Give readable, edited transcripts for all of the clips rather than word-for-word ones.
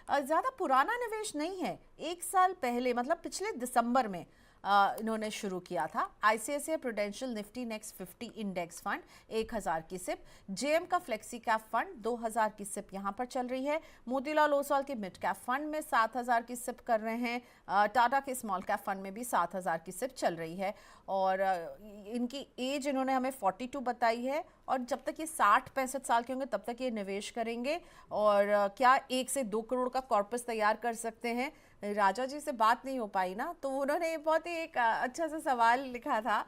ज़्यादा पुराना निवेश नहीं है। 1 साल पहले मतलब पिछले दिसंबर में इन्होंने शुरू किया था। ICICI prudential Nifty next 50 index fund 1000 की सिप, जेएम का फ्लेक्सी कैप फंड 2000 की सिप यहाँ पर चल रही है। मोतीलाल ओसवाल के मिड कैप फंड में 7000 की सिप कर रहे हैं। टाटा के स्मॉल कैप फंड में भी 7000 की सिप चल रही है। और इनकी एज इन्होंने हमें 42 बताई है, और जब तक ये 60-65 साल के होंगे तब तक ये निवेश करेंगे। और क्या 1 से 2 करोड़ का कॉर्पस तैयार कर सकते हैं? राजा जी से बात नहीं हो पाई ना, तो उन्होंने बहुत ही एक अच्छा सा सवाल लिखा था।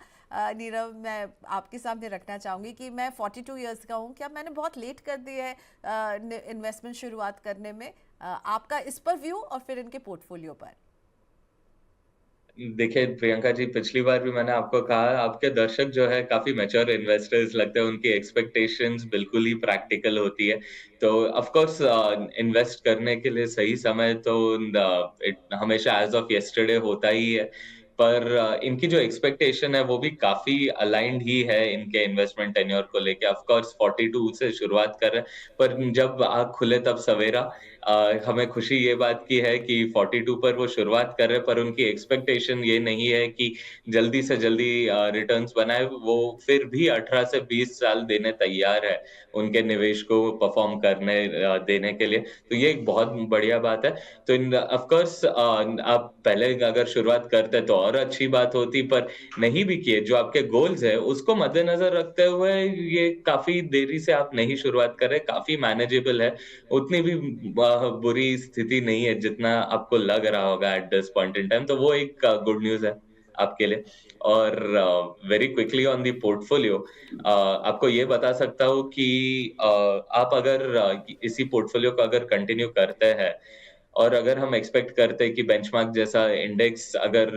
नीरव, मैं आपके सामने रखना चाहूँगी कि मैं 42 इयर्स का हूँ, क्या मैंने बहुत लेट कर दी है इन्वेस्टमेंट शुरुआत करने में? आपका इस पर व्यू और फिर इनके पोर्टफोलियो पर। देखिए प्रियंका जी, पिछली बार भी मैंने आपको कहा आपके दर्शक जो है काफी मैच्योर इन्वेस्टर्स लगते हैं, उनकी एक्सपेक्टेशंस बिल्कुल ही प्रैक्टिकल होती है। तो ऑफ कोर्स इन्वेस्ट करने के लिए सही समय तो हमेशा एज ऑफ यस्टरडे होता ही है। पर इनकी जो एक्सपेक्टेशन है वो भी काफी अलाइंड ही है इनके इन्वेस्टमेंट टेन्योर को लेके। ऑफ कोर्स 42 से शुरुआत कर रहे हैं, पर जब आँख खुले तब सवेरा। हमें खुशी ये बात की है कि 42 पर वो शुरुआत कर रहे हैं, पर उनकी एक्सपेक्टेशन ये नहीं है कि जल्दी से जल्दी रिटर्न्स बनाए। वो फिर भी 18 से 20 साल देने तैयार है उनके निवेश को परफॉर्म करने देने के लिए। तो ये एक बहुत बढ़िया बात है। तो इन ऑफ कोर्स आप पहले अगर शुरुआत करते तो और अच्छी बात होती, पर नहीं भी किए, जो आपके गोल्स है उसको मद्देनजर रखते हुए ये काफी देरी से आप नहीं शुरुआत कर रहे, काफी मैनेजेबल है। उतनी भी बुरी स्थिति नहीं है जितना आपको लग रहा होगा at this point in time. तो वो एक गुड न्यूज़ है आपके लिए। और very quickly on the portfolio, आपको ये बता सकता हूँ कि आप अगर इसी पोर्टफोलियो को अगर कंटिन्यू करते हैं, और अगर हम एक्सपेक्ट करते हैं कि बेंचमार्क जैसा इंडेक्स अगर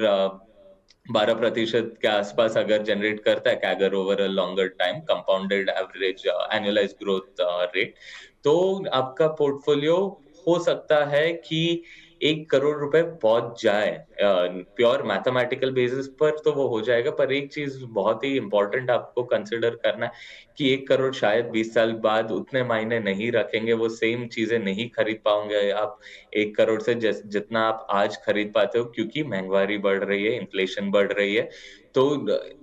12% के आसपास अगर जनरेट करता है CAGR over a longer time, compounded average annualised growth rate, तो आपका पोर्टफोलियो हो सकता है कि 1 करोड़ रुपए पहुंच जाए। प्योर मैथमेटिकल बेसिस पर तो वो हो जाएगा, पर एक चीज बहुत ही इंपॉर्टेंट आपको कंसिडर करना है कि 1 करोड़ शायद 20 साल बाद उतने मायने नहीं रखेंगे, वो सेम चीजें नहीं खरीद पाओगे आप 1 करोड़ से जितना आप आज खरीद पाते हो, क्योंकि महंगाई बढ़ रही है, इन्फ्लेशन बढ़ रही है। तो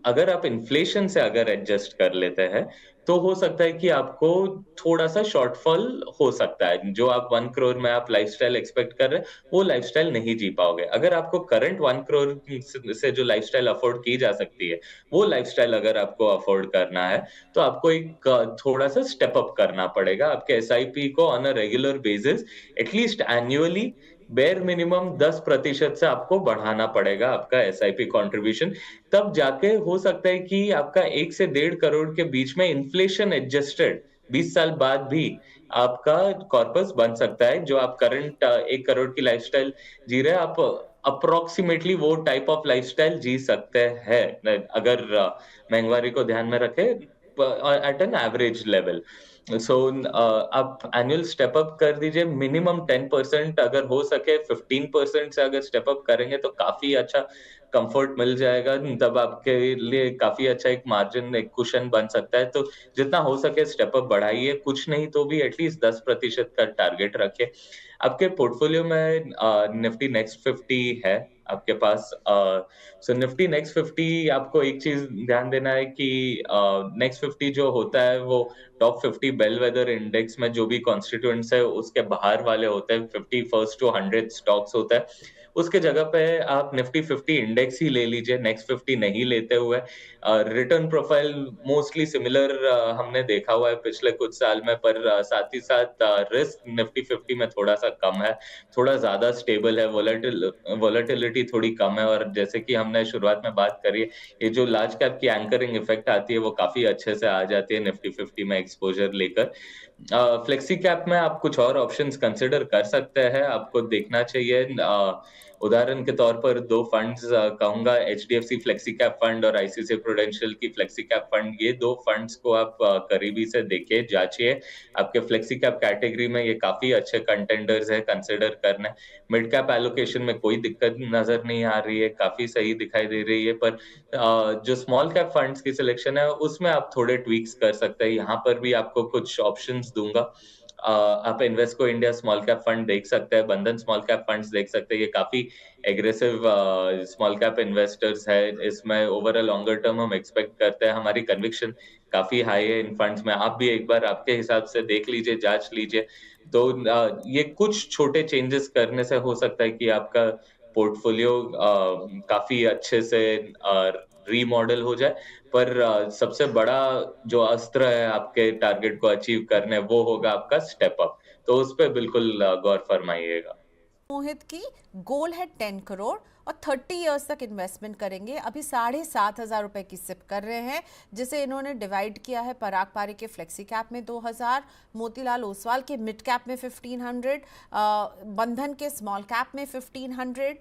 अगर आप इन्फ्लेशन से अगर एडजस्ट कर लेते हैं, तो हो सकता है कि आपको थोड़ा-सा शॉर्टफॉल हो सकता है। जो आप 1 करोड़ में आप लाइफ़स्टाइल एक्सपेक्ट कर रहे हैं, वो लाइफ़स्टाइल नहीं जी पाओगे। अगर आपको करंट 1 करोड़ से जो लाइफ़स्टाइल अफ़ोर्ड की जा सकती है, वो लाइफ़स्टाइल अगर आपको अफ़ोर्ड करना है, तो आपको एक थोड़ा-सा स्टेप अप करना पड़ेगा। आपके एसआईपी को on a regular basis at least annually bare minimum 10% से आपको बढ़ाना पड़ेगा आपका एसआईपी कंट्रीब्यूशन। तब जाके हो सकता है कि आपका 1 से 1.5 करोड़ के बीच में इन्फ्लेशन एडजस्टेड 20 साल बाद भी आपका कॉर्पस बन सकता है। जो आप करंट 1 करोड़ की लाइफ़स्टाइल जी रहे हैं, आप अप्रॉक्सिमेटली वो टाइप ऑफ लाइफ़स्टाइल जी सकते हैं, अगर महँगाई को ध्यान में रखें, एट एन एवरेज लेवल। सो आप एनुअल स्टेप अप कर दीजिए मिनिमम 10%, अगर हो सके 15% से अगर स्टेप अप करेंगे तो काफ़ी अच्छा कंफर्ट मिल जाएगा। तब आपके लिए काफ़ी अच्छा एक मार्जिन, एक कुशन बन सकता है। तो जितना हो सके स्टेप अप बढ़ाइए, कुछ नहीं तो भी एटलीस्ट 10% का टारगेट रखिए। आपके पोर्टफोलियो में निफ्टी नेक्स्ट 50 है आपके पास। सो निफ्टी नेक्स्ट 50, आपको एक चीज़ ध्यान देना है कि नेक्स्ट 50 जो होता है वो टॉप 50 बेलवेदर इंडेक्स में जो भी कॉन्स्टिट्यूएंट्स है उसके बाहर वाले होते हैं। 50 फर्स्ट टू 100 स्टॉक्स होता है। उसके जगह पे आप निफ्टी 50 इंडेक्स ही ले लीजिए, नेक्स्ट 50 नहीं लेते हुए। रिटर्न प्रोफाइल मोस्टली सिमिलर हमने देखा हुआ है पिछले कुछ साल में, पर साथ ही साथ रिस्क निफ्टी 50 में थोड़ा-सा कम है, थोड़ा ज़्यादा स्टेबल है, वोलेटिलिटी थोड़ी कम है, और जैसे कि हमने शुरुआत में बात करी है, ये जो लार्ज कैप की एंकरिंग इफेक्ट आती है वो काफ़ी अच्छे से आ जाती है निफ्टी 50 में एक्सपोज़र लेकर। फ्लेक्सी कैप में आप कुछ और ऑप्शंस कंसिडर कर सकते हैं, आपको देखना चाहिए। उदाहरण के तौर पर 2 फंड्स कहूँगा, एचडीएफसी फ्लेक्सी कैप फंड और आईसीआईसीआई प्रूडेंशियल की फ्लेक्सी कैप फंड। ये 2 फंड्स को आप करीबी से देखिए, जाँचिए। आपके फ्लेक्सी कैप कैटेगरी में ये काफ़ी अच्छे कंटेंडर्स हैं, कंसिडर करना। मिड कैप एलोकेशन में कोई दिक्कत नज़र नहीं आ रही है, काफ़ी सही दिखाई दे रही है, पर जो स्मॉल कैप फंड्स की सिलेक्शन है उसमें आप थोड़े ट्वीक्स कर सकते हैं। यहाँ पर भी आपको कुछ ऑप्शंस दूँगा। आप Invesco India small cap fund देख सकते हैं, बंधन स्मॉल कैप फंड्स देख सकते हैं। ये काफी एग्रेसिव स्मॉल कैप इन्वेस्टर्स है। इसमें ओवर अ लॉन्गर टर्म हम एक्सपेक्ट करते हैं, हमारी कन्विक्शन काफी हाई है इन फंड्स में। आप भी एक बार आपके हिसाब से देख लीजिए, जांच लीजिए। तो ये कुछ छोटे चेंजेस करने से हो सकता है कि आपका पोर्टफोलियो काफी अच्छे से रीमॉडल हो जाए। पर सबसे बड़ा जो अस्त्र है आपके टारगेट को अचीव करने, वो होगा आपका स्टेप अप। तो उस पे बिल्कुल गौर फरमाइएगा। मोहित की गोल है 10 करोड़ और 30 इयर्स तक इन्वेस्टमेंट करेंगे। अभी 7,500 रुपए की सिप कर रहे हैं, जिसे इन्होंने डिवाइड किया है पराग पारी के फ्लेक्सी कैप में 2,000, मोतीलाल ओसवाल के मिड कैप में 1,500, बंधन के स्मॉल कैप में 1,500,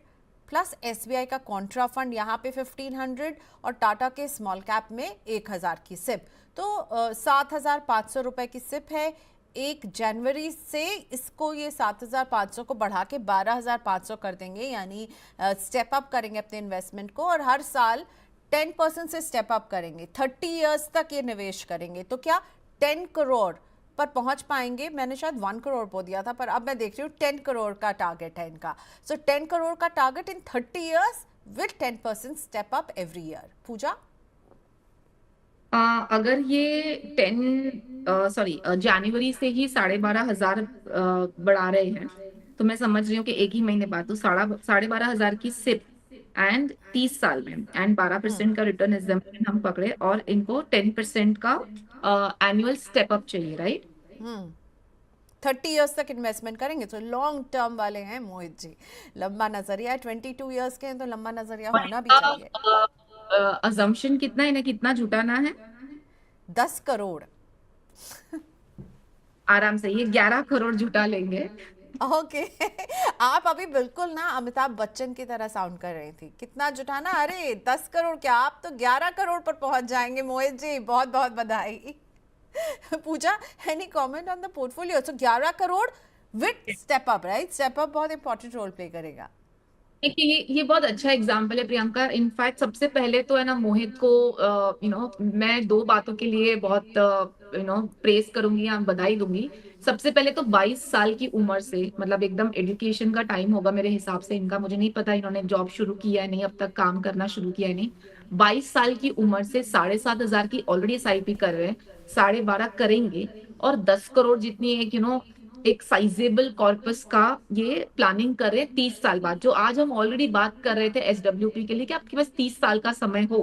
प्लस एसबीआई का कॉन्ट्रा फंड यहाँ पे 1,500 और टाटा के स्मॉल कैप में 1,000 की सिप। तो 7,500 रुपए की सिप है। 1 जनवरी से इसको ये 7,500 को बढ़ा के 12,500 कर देंगे, यानी स्टेप अप करेंगे अपने इन्वेस्टमेंट को और हर साल 10% से स्टेप अप करेंगे। 30 इयर्स तक ये निवेश करेंगे तो क्या 10 करोड़ पर पहुंच पाएंगे? मैंने शायद 1 करोड़ बोल दिया था, पर अब मैं देख रही हूँ 10 करोड़ का टारगेट है इनका। सो 10 करोड़ का target in 30 years with 10% step up every year. Pooja, अगर ये जनवरी से ही 12,500 बढ़ा रहे हैं, तो मैं समझ रही हूँ कि एक ही महीने बाद तो 12,500 की सिप एंड 30 साल में एंड 12% का रिटर्न एग्जाम्पशन हम पकड़े और इनको 10% का एनुअल स्टेप अप चाहिए, राइट? 30 इयर्स तक इन्वेस्टमेंट करेंगे तो लॉन्ग टर्म वाले हैं मोहित जी। लंबा नजरिया है, 22 इयर्स के हैं तो लंबा नजरिया होना भी चाहिए। अजम्पशन कितना है ना, कितना जुटाना है? 10 करोड़। आराम से ये 11 करोड़ जुटा लेंगे। ओके आप अभी बिल्कुल ना अमिताभ बच्चन की तरह साउंड कर रही थी। कितना जुटाना? अरे 10 करोड़ क्या, आप तो 11 करोड़ पर पहुंच जाएंगे मोहित जी। बहुत बहुत बधाई। Pooja, any comment on the portfolio? So 11 crore with step up, right? Step up बहुत इंपॉर्टेंट रोल प्ले करेगा। देखिए, ये बहुत अच्छा एग्जाम्पल है प्रियंका। इनफैक्ट सबसे पहले तो है ना मोहित को मैं दो बातों के लिए बहुत प्रेस करूंगी या बधाई दूंगी। सबसे पहले तो 22 साल की उम्र से, मतलब एकदम एजुकेशन का टाइम होगा मेरे हिसाब से इनका, मुझे नहीं पता इन्होंने जॉब शुरू किया है नहीं, अब तक काम करना शुरू किया है नहीं। 22 साल की उम्र से 7,500 की ऑलरेडी एसआईपी कर रहे हैं, 12.5 करेंगे और 10 करोड़ जितनी एक एक साइजेबल कॉर्पस का ये प्लानिंग कर रहे हैं 30 साल बाद। जो आज हम ऑलरेडी बात कर रहे थे एसडब्ल्यूपी के लिए कि आपके पास 30 साल का समय हो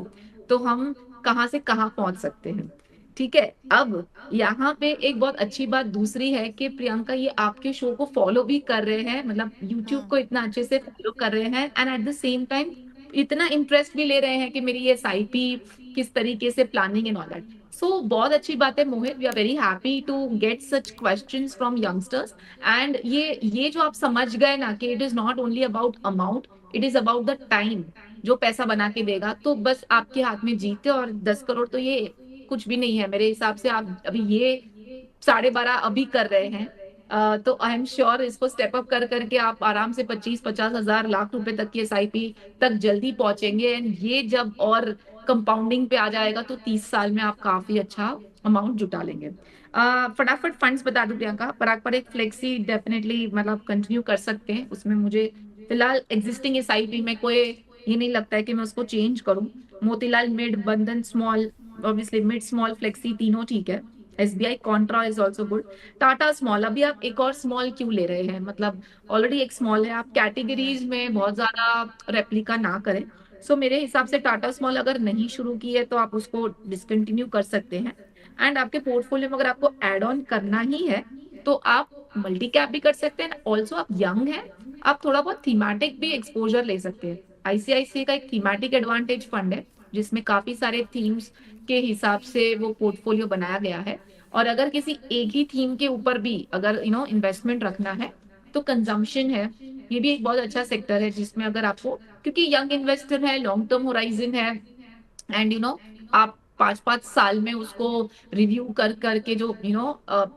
तो हम कहाँ से कहाँ पहुंच सकते हैं। ठीक है, अब यहाँ पे एक बहुत अच्छी बात दूसरी है कि प्रियंका ये आपके शो को फॉलो भी कर रहे हैं, मतलब यूट्यूब को इतना अच्छे से फॉलो कर रहे हैं and at the same time इतना इंटरेस्ट भी ले रहे हैं कि मेरी ये एसआईपी किस तरीके से planning and all that. So बहुत अच्छी बात है Mohit, we are very happy to get such questions from youngsters. And ये जो आप समझ गए ना कि it is not only about amount, it is about the time जो पैसा बना के देगा, तो बस आपके हाथ में जीते। और 10 करोड़ तो ये कुछ भी नहीं है मेरे हिसाब से। आप अभी ये 12.5 अभी कर रहे हैं, तो आई एम श्योर इसको स्टेप अप कर करके आप आराम से 25-50 हजार लाख रुपए तक की एसआईपी तक जल्दी पहुंचेंगे। एंड ये जब और कंपाउंडिंग पे आ जाएगा तो 30 साल में आप काफी अच्छा अमाउंट जुटा लेंगे। फटाफट फंड्स बता दूं प्रियंका। पराग पर एक फ्लेक्सी डेफिनेटली मतलब कंटिन्यू कर सकते हैं, उसमें मुझे फिलहाल एग्जिस्टिंग एसआईपी में कोई ये नहीं लगता है कि मैं उसको चेंज करूं। मोतीलाल मिड, बंधन small, obviously mid small flexi तीनों ठीक है। SBI Contra is also good. Tata small, अभी आप एक और स्मॉल क्यों ले रहे हैं? मतलब ऑलरेडी एक स्मॉल है, आप कैटेगरीज में बहुत ज्यादा रेप्लिका ना करें। सो मेरे हिसाब से टाटा स्मॉल अगर नहीं शुरू की है तो आप उसको डिसकंटिन्यू कर सकते हैं। एंड आपके पोर्टफोलियो में अगर आपको एड ऑन करना ही है तो आप मल्टी कैप भी कर सकते हैं। ऑल्सो आप यंग हैं, आप थोड़ा बहुत थीमेटिक भी एक्सपोजर ले सकते हैं। आईसीआईसीआई का एक थीमेटिक एडवांटेज फंड है जिसमें काफी सारे थीम्स के हिसाब से वो पोर्टफोलियो बनाया गया है। और अगर किसी एक ही थीम के ऊपर भी अगर इन्वेस्टमेंट रखना है तो कंजम्पशन है, ये भी एक बहुत अच्छा सेक्टर है जिसमें अगर आपको, क्योंकि यंग इन्वेस्टर है, लॉन्ग टर्म होराइजन है एंड आप 5-5 साल में उसको रिव्यू कर करके जो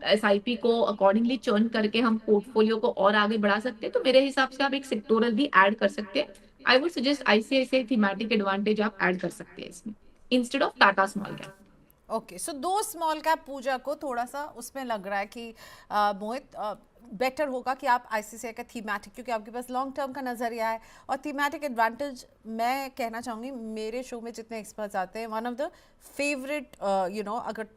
एसआईपी को अकॉर्डिंगली चर्न करके हम पोर्टफोलियो को और आगे बढ़ा सकते हैं। तो मेरे हिसाब से आप एक सेक्टोरल भी ऐड कर सकते हैं। I would suggest ICICI thematic advantage आप ऐड कर सकते हैं इसमें instead of Tata small cap. Okay, so दो स्मॉल कैप पूजा को थोड़ा सा उसमें लग रहा है कि मोहित बेटर होगा कि आप आईसीसीआई का थीमेटिक, क्योंकि आपके पास लॉन्ग टर्म का नज़रिया है और थीमेटिक एडवांटेज, मैं कहना चाहूँगी मेरे शो में जितने एक्सपर्ट्स आते हैं, वन ऑफ द फेवरेट अगर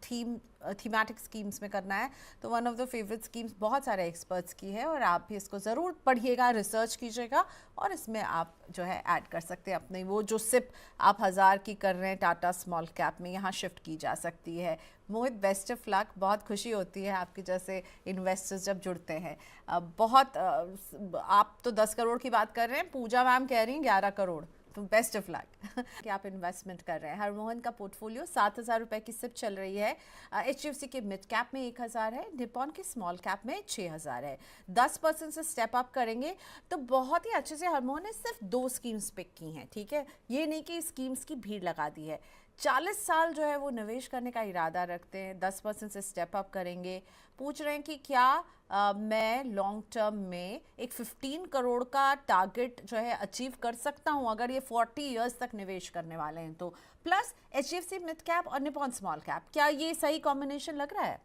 थीमेटिक स्कीम्स में करना है तो one of the favourite schemes बहुत सारे एक्सपर्ट्स की है, और आप भी इसको ज़रूर पढ़िएगा, रिसर्च कीजिएगा और इसमें आप जो है ऐड कर सकते हैं अपने वो जो सिप आप 1000 की कर रहे हैं टाटा स्मॉल कैप में, यहाँ शिफ्ट की जा सकती है। मोहित, बेस्ट ऑफ लक, बहुत खुशी होती है आपके जैसे इन्वेस्टर्स जब जुड़ते हैं। आप तो 10 करोड़ की बात कर रहे हैं, पूजा मैम कह रही हैं 11 करोड़, तो बेस्ट ऑफ लक कि आप इन्वेस्टमेंट कर रहे हैं। हरमोहन का पोर्टफोलियो 7,000 रुपये की सिप चल रही है। HDFC के मिड कैप में 1,000 है, निपॉन के स्मॉल कैप में 6,000 है। 10% से स्टेप अप करेंगे तो बहुत ही अच्छे से हरमोहन ने सिर्फ 2 स्कीम्स पिक की हैं, ठीक है, ये नहीं कि स्कीम्स की भीड़ लगा दी है। 40 साल जो है वो निवेश करने का इरादा रखते हैं, 10% से स्टेप अप करेंगे। पूछ रहे हैं कि क्या मैं लॉन्ग टर्म में एक 15 करोड़ का टारगेट जो है अचीव कर सकता हूं अगर ये 40 इयर्स तक निवेश करने वाले हैं तो, प्लस HDFC मिड कैप और निपॉन स्मॉल कैप, क्या ये सही कॉम्बिनेशन लग रहा है?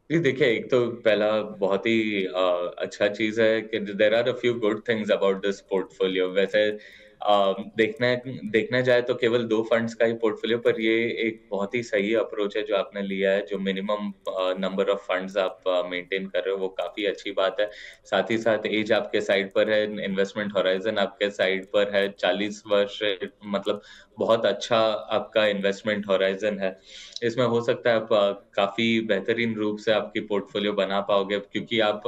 जी देखिए, एक तो पहला बहुत ही अच्छा चीज़ है कि there are a few good things about this portfolio. वैसे देखने देखने जाए तो केवल 2 फंड्स का ही पोर्टफोलियो, पर ये एक बहुत ही सही अप्रोच है जो आपने लिया है, जो मिनिमम नंबर ऑफ फंड्स आप मेंटेन कर रहे हो, वो काफ़ी अच्छी बात है। साथ ही साथ एज आपके साइड पर है, इन्वेस्टमेंट होराइज़न आपके साइड पर है, 40 वर्ष मतलब बहुत अच्छा आपका इन्वेस्टमेंट होराइज़न है। इसमें हो सकता है आप काफ़ी बेहतरीन रूप से आपकी पोर्टफोलियो बना पाओगे, क्योंकि आप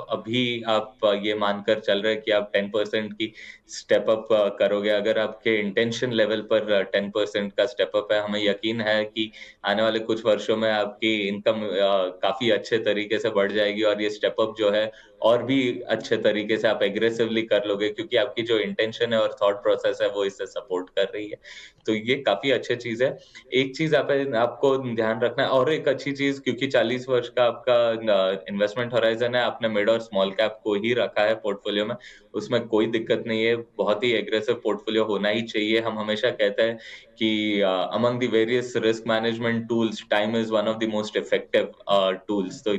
ये मानकर चल रहे हैं कि आप 10% की स्टेप अप करोगे। अगर आपके इंटेंशन लेवल पर 10% का स्टेप अप है, हमें यकीन है कि आने वाले कुछ वर्षों में आपकी इनकम काफ़ी अच्छे तरीके से बढ़ जाएगी, और ये स्टेप अप जो है और भी अच्छे तरीके से आप एग्रेसिवली कर लोगे, क्योंकि आपकी जो इंटेंशन है और थॉट प्रोसेस है वो इससे सपोर्ट कर रही है। तो ये काफ़ी अच्छी चीज़ है। एक चीज़ आपको ध्यान रखना है, और एक अच्छी चीज़, क्योंकि 40 वर्ष का आपका इन्वेस्टमेंट होराइज़न है, आपने मिड और स्मॉल कैप को ही रखा है पोर्टफोलियो में, उसमें कोई दिक्कत नहीं है, बहुत ही एग्रेसिव पोर्टफोलियो होना ही चाहिए। हम हमेशा कहते हैं कि among the various risk management tools, time is one of the most effective tools. तो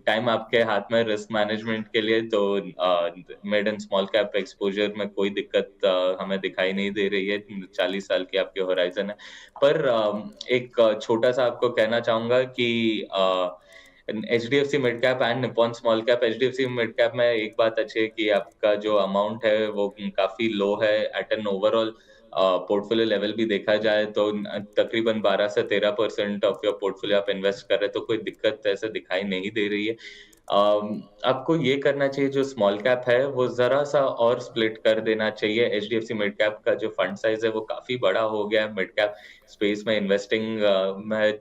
टाइम आपके हाथ में रिस्क मैनेजमेंट के लिए, तो mid and small cap exposure में कोई दिक्कत हमें दिखाई नहीं दे रही है, 40 साल की आपकी होराइज़न है। पर एक छोटा-सा आपको कहना चाहूँगा कि HDFC mid cap and Nippon small cap, HDFC mid cap में एक बात अच्छी है कि आपका जो अमाउंट है वो काफ़ी लो है at an overall portfolio level भी देखा जाए तो तकरीबन 12 से 13% ऑफ योर पोर्टफोलियो आप इन्वेस्ट कर रहे हैं, तो कोई दिक्कत ऐसे दिखाई नहीं दे रही है। आपको ये करना चाहिए, जो स्मॉल कैप है वो ज़रा-सा और स्प्लिट कर देना चाहिए। एचडीएफसी मिड कैप का जो फंड साइज़ है वो काफ़ी बड़ा हो गया है। मिड कैप स्पेस में इन्वेस्टिंग में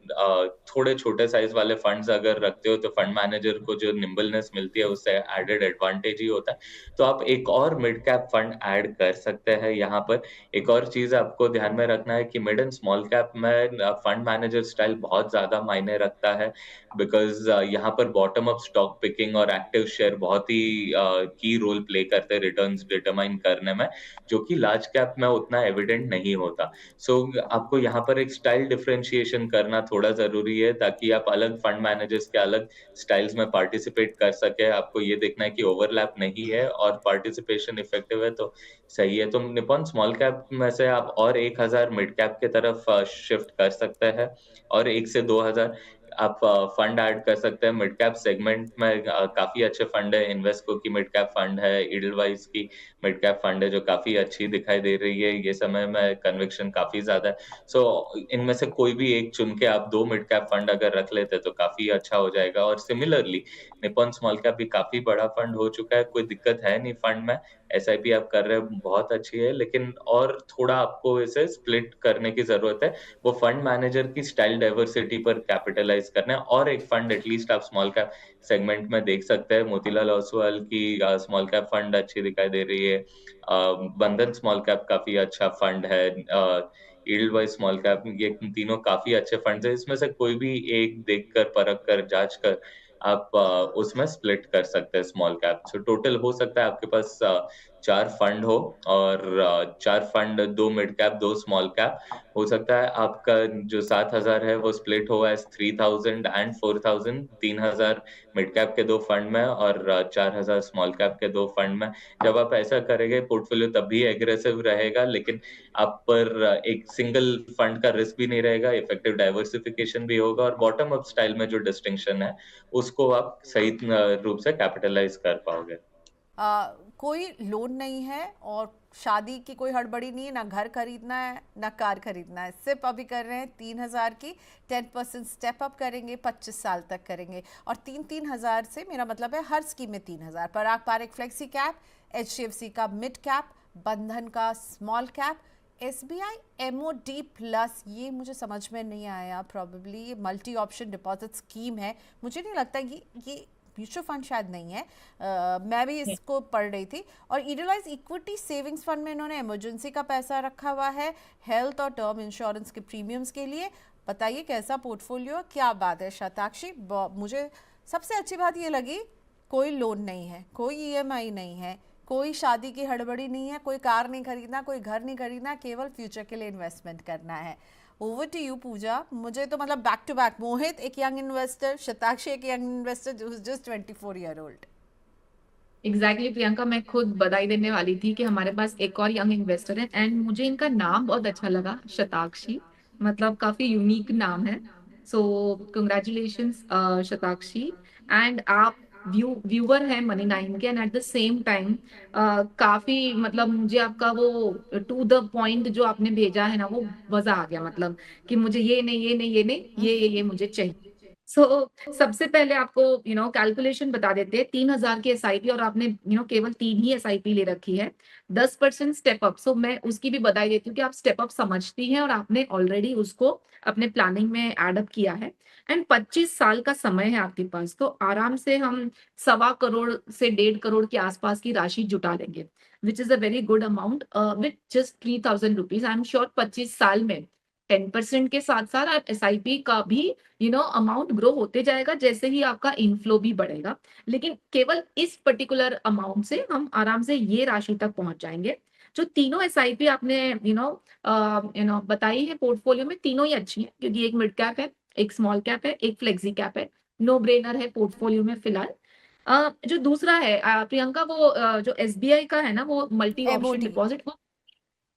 थोड़े छोटे साइज़ वाले फंड्स अगर रखते हो तो फंड मैनेजर को जो निम्बलनेस मिलती है उससे एडेड एडवांटेज ही होता है। तो आप एक और मिड कैप फंड ऐड कर सकते हैं यहाँ पर। एक और चीज़ आपको ध्यान में रखना है कि मिड एंड स्मॉल कैप में फंड मैनेजर स्टाइल बहुत ज़्यादा मायने रखता है, बिकॉज़ यहाँ पर बॉटम अप स्टॉक पिकिंग और एक्टिव शेयर बहुत ही की रोल प्ले करते हैं रिटर्न्स डिटरमाइन करने में, जो कि लार्ज कैप में उतना एविडेंट नहीं होता। सो आपको यहाँ पर एक स्टाइल डिफरेंशिएशन करना थोड़ा ज़रूरी है, ताकि आप अलग फंड मैनेजर्स के अलग स्टाइल्स में पार्टिसिपेट कर सकें। आपको ये देखना है कि ओवरलैप नहीं है और पार्टिसिपेशन इफेक्टिव है, तो सही है। तो निप्पॉन स्मॉल कैप में से आप और 1,000 मिड कैप की तरफ शिफ्ट कर सकते हैं, और 1 से 2,000 आप फंड ऐड कर सकते हैं। मिड कैप सेगमेंट में काफ़ी अच्छे फंड है, इन्वेस्को की मिड कैप फंड है, एडलवाइस की मिड कैप फंड है जो काफ़ी अच्छी दिखाई दे रही है। ये समय में कन्विक्शन काफ़ी ज़्यादा है। सो इनमें से कोई भी एक चुन के आप 2 मिड कैप फंड अगर रख लेते तो काफ़ी अच्छा हो जाएगा। और सिमिलरली निप्पॉन स्मॉल कैप भी काफ़ी बड़ा फंड हो चुका है, कोई दिक्कत है नहीं फंड में। एसआईपी आप कर रहे हैं बहुत अच्छी है, लेकिन और थोड़ा आपको इसे स्प्लिट करने की ज़रूरत है। वो फंड मैनेजर की स्टाइल डाइवर्सिटी पर कैपिटलाइज़ करना है, और एक फंड एटलीस्ट आप स्मॉल कैप सेगमेंट में देख सकते हैं। मोतीलाल ओसवाल की स्मॉल कैप फंड अच्छी दिखाई दे रही है। बंधन स्मॉल कैप काफ़ी अच्छा फंड है। एडलवाइस स्मॉल कैप, ये तीनों काफ़ी अच्छे फंड्स हैं। इसमें से कोई भी एक देखकर, परख कर, जाँच कर आप उसमें स्प्लिट कर सकते हैं स्मॉल कैप। सो टोटल हो सकता है आपके पास 4 फंड हो और 4 fund, 2 mid cap 2 small cap. हो सकता है आपका जो 7,000 है वो स्प्लिट हो एज 3,000 एंड 4,000, 3,000 मिड कैप के 2 फंड में और 4,000 स्मॉल कैप के 2 फंड में। जब आप ऐसा करेंगे पोर्टफोलियो तब भी एग्रेसिव रहेगा, लेकिन आप पर एक सिंगल फंड का रिस्क भी नहीं रहेगा, इफेक्टिव डाइवर्सिफिकेशन भी होगा और बॉटम अप स्टाइल में जो डिस्टिंक्शन है उसको आप सही रूप से कैपिटलाइज कर पाओगे। कोई लोन नहीं है और शादी की कोई हड़बड़ी नहीं है, ना घर खरीदना है ना कार खरीदना है, सिर्फ अभी कर रहे हैं 3,000 की 10% स्टेप अप करेंगे, 25 साल तक करेंगे और 3,000 से मेरा मतलब है हर स्कीम में 3,000। पराग पारेख फ्लेक्सी कैप, HDFC का मिड कैप, बंधन का small cap, SBI MOD plus, ये मुझे समझ में नहीं आया, प्रॉबेबली ये मल्टी ऑप्शन डिपॉजिट स्कीम है, मुझे नहीं लगता ये म्यूचुअल फंड शायद नहीं है। मैं भी इसको पढ़ रही थी। और ईडलाइज इक्विटी सेविंग्स फंड में इन्होंने इमरजेंसी का पैसा रखा हुआ है, हेल्थ और टर्म इंश्योरेंस के प्रीमियम्स के लिए। बताइए कैसा पोर्टफोलियो, क्या बात है शताक्षी। मुझे सबसे अच्छी बात ये लगी, कोई लोन नहीं है, कोई EMI नहीं है, कोई शादी की हड़बड़ी नहीं है, कोई कार नहीं खरीदना, कोई घर नहीं खरीदना, केवल फ्यूचर के लिए इन्वेस्टमेंट करना है। ओवर टू यू पूजा। मुझे तो मतलब बैक टू बैक, मोहित एक यंग इन्वेस्टर, शताक्षी एक यंग इन्वेस्टर जो just 24 year old. Exactly Priyanka, मैं खुद बधाई देने वाली थी कि हमारे पास एक और यंग इन्वेस्टर है एंड मुझे इनका नाम बहुत अच्छा लगा, शताक्षी। मतलब काफी यूनिक नाम है। सो कंग्रेचुलेशंस शताक्षी। एंड आप व्यूअर है मनी नाइन के and at the same time काफी मतलब मुझे आपका वो टू द पॉइंट जो आपने भेजा है ना, वो मजा आ गया। मतलब कि मुझे ये नहीं ये नहीं ये नहीं ये मुझे चाहिए। सबसे पहले आपको कैलकुलेशन बता देते हैं। 3,000 की SIP और आपने केवल 3 ही SIP ले रखी है, 10% स्टेप अप। मैं उसकी भी बधाई देती हूँ कि आप स्टेप अप समझती हैं और आपने ऑलरेडी उसको अपने प्लानिंग में एड अप किया है। एंड 25 साल का समय है आपके पास, तो आराम से हम 1.25 करोड़ से 1.5 करोड़ के आसपास की राशि जुटा लेंगे, which is a very good amount with just 3,000 rupees. I am sure 25 साल में 10% के साथ साथ आप SIP का भी अमाउंट ग्रो होते जाएगा जैसे ही आपका इनफ्लो भी बढ़ेगा। लेकिन केवल इस पर्टिकुलर अमाउंट से हम आराम से ये राशि तक पहुंच जाएंगे। जो तीनों SIP आपने बताई है पोर्टफोलियो में, तीनों ही अच्छी है क्योंकि एक मिड कैप है, एक स्मॉल कैप है, एक फ्लेक्सी कैप है। नो ब्रेनर है पोर्टफोलियो में फिलहाल। जो दूसरा है प्रियंका, वो जो SBI का है ना, वो मल्टी ऑप्शन MOD डिपॉजिट,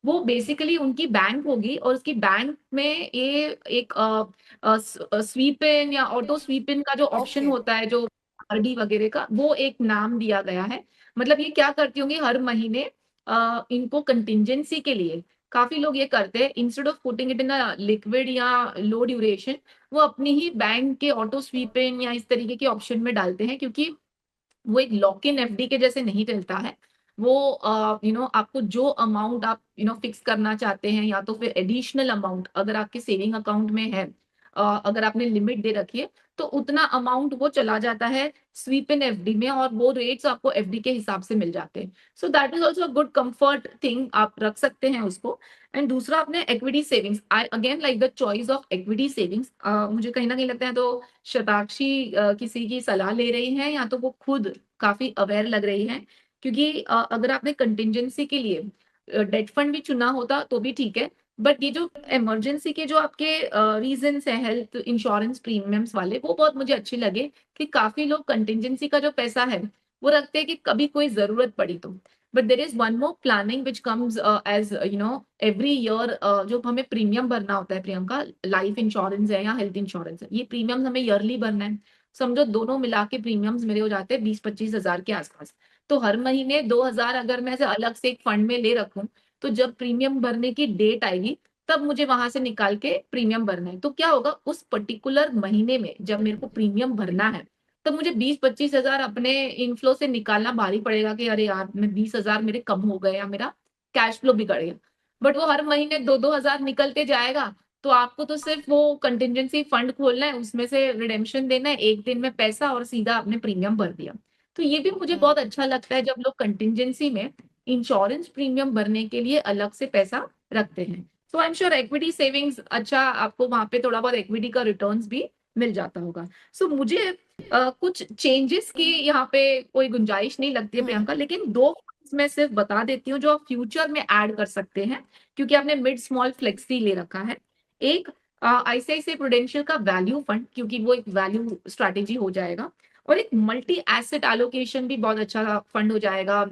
वो बेसिकली उनकी बैंक होगी और उसकी बैंक में ये एक स्वीप इन या ऑटो स्वीप इन का जो ऑप्शन ओके। होता है, जो RD वगैरह का, वो एक नाम दिया गया है। मतलब ये क्या करती होंगी, हर महीने इनको कंटिजेंसी के लिए काफी लोग ये करते हैं, instead of putting it in liquid या लो ड्यूरेशन, वो अपनी ही बैंक के ऑटो स्वीप इन या इस तरीके के ऑप्शन में डालते हैं, क्योंकि वो एक लॉक इन FD के जैसे नहीं चलता है। वो आपको जो अमाउंट आप फिक्स करना चाहते हैं या तो फिर एडिशनल अमाउंट अगर आपके सेविंग अकाउंट में है, अगर आपने लिमिट दे रखी है, तो उतना अमाउंट वो चला जाता है स्वीप इन FD में और वो रेट्स आपको FD के हिसाब से मिल जाते हैं। So that is also good comfort thing, आप रख सकते हैं उसको। एंड दूसरा अपने equity savings, I again like the choice of equity savings. मुझे कहीं ना कहीं लगता है तो शताक्षी किसी की सलाह ले रही है या तो वो खुद काफी अवेयर लग रही है, क्योंकि अगर आपने कंटिजेंसी के लिए डेट फंड भी चुना होता तो भी ठीक है, बट ये जो इमरजेंसी के जो आपके रीजंस है, हेल्थ इंश्योरेंस प्रीमियम्स वाले, वो बहुत मुझे अच्छे लगे कि काफी लोग कंटिजेंसी का जो पैसा है वो रखते हैं कि कभी कोई जरूरत पड़ी तो। But there is one more planning which comes as every year, जो हमें प्रीमियम भरना होता है प्रियंका, लाइफ इंश्योरेंस है या हेल्थ इंश्योरेंस है, ये प्रीमियम हमें ईयरली भरना है। समझो दोनों मिला के प्रीमियम्स मेरे हो जाते हैं 20-25 हजार के आसपास। तो हर महीने 2,000 अगर मैं अलग से एक फंड में ले रखूं, तो जब प्रीमियम भरने की डेट आएगी तब मुझे वहां से निकाल के प्रीमियम भरना है। तो क्या होगा, उस पर्टिकुलर महीने में जब मेरे को प्रीमियम भरना है, तब मुझे 20-25 हजार अपने इनफ्लो से निकालना भारी पड़ेगा कि अरे यार, मैं 20,000 मेरे कम हो गए या मेरा कैश फ्लो बिगड़ गया। बट वो हर महीने 2-2 हजार निकलते जाएगा, तो आपको तो सिर्फ वो कंटिजेंसी फंड खोलना है, उसमें से रिडेम्पशन देना है, एक दिन में पैसा और सीधा आपने प्रीमियम भर दिया। तो ये भी मुझे बहुत अच्छा लगता है जब लोग कंटिजेंसी में इंश्योरेंस प्रीमियम भरने के लिए अलग से पैसा रखते हैं। तो I am sure equity savings अच्छा, आपको वहां पे थोड़ा बहुत इक्विटी का रिटर्न्स भी मिल जाता होगा। मुझे कुछ चेंजेस की यहाँ पे कोई गुंजाइश नहीं लगती है प्रियंका, लेकिन दो मैं सिर्फ बता देती हूँ जो आप फ्यूचर में ऐड कर सकते हैं, क्योंकि आपने मिड स्मॉल फ्लेक्सी ले रखा है। एक आईसीआईसीआई प्रूडेंशियल का वैल्यू फंड, क्योंकि वो एक वैल्यू स्ट्रैटेजी हो जाएगा, और एक मल्टी एसेट एलोकेशन भी बहुत अच्छा फंड हो जाएगा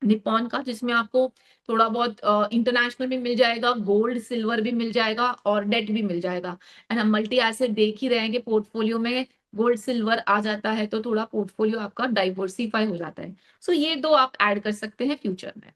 निप्पॉन का, जिसमें आपको थोड़ा बहुत इंटरनेशनल भी मिल जाएगा, गोल्ड सिल्वर भी मिल जाएगा और डेट भी मिल जाएगा। एंड हम मल्टी एसेट देख ही रहे हैं कि पोर्टफोलियो में गोल्ड सिल्वर आ जाता है तो थोड़ा पोर्टफोलियो आपका डाइवर्सिफाई हो जाता है। सो ये दो आप ऐड कर सकते हैं फ्यूचर में।